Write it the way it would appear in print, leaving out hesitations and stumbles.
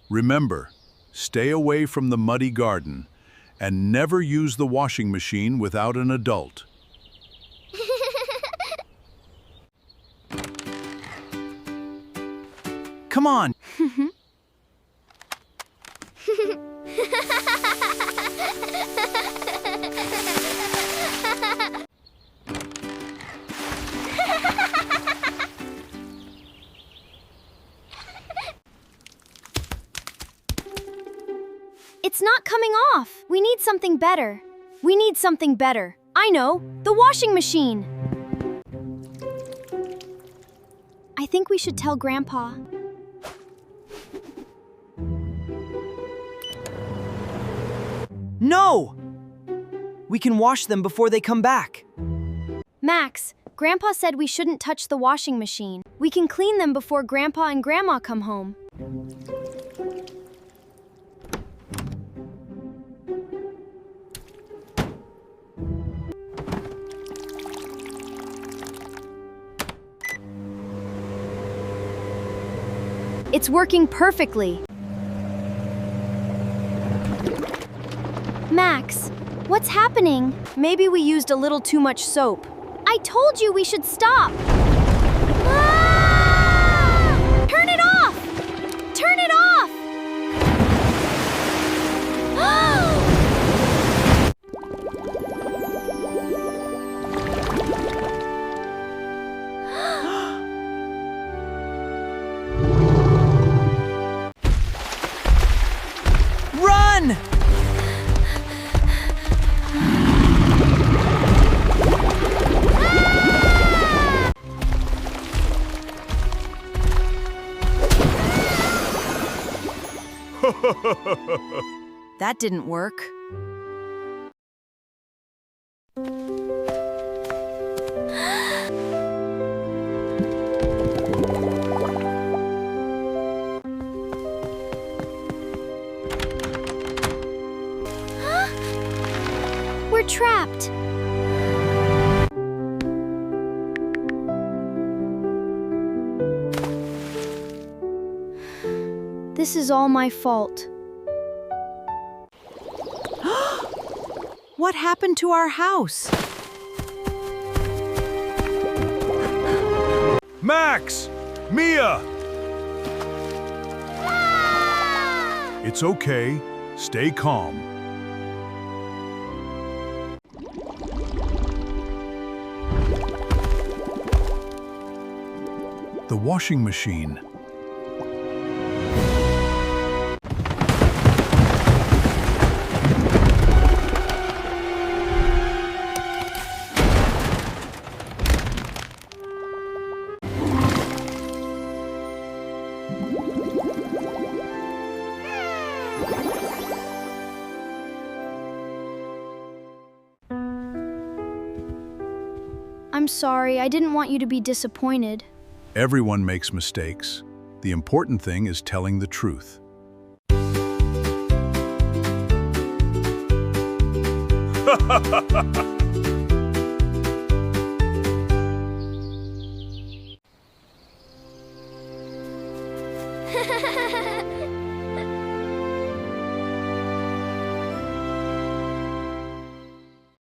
Remember, stay away from the muddy garden and never use the washing machine without an adult. Come on. It's not coming off. We need something better. We need something better. I know, the washing machine. I think we should tell Grandpa. No! We can wash them before they come back. Max, Grandpa said we shouldn't touch the washing machine. We can clean them before Grandpa and Grandma come home. It's working perfectly. Max, what's happening? Maybe we used a little too much soap. I told you we should stop. Ah! Turn it off! Turn it off! Run! That didn't work. We're trapped. This is all my fault. What happened to our house? Max! Mia! It's okay. Stay calm. The washing machine. I'm sorry, I didn't want you to be disappointed. Everyone makes mistakes. The important thing is telling the truth.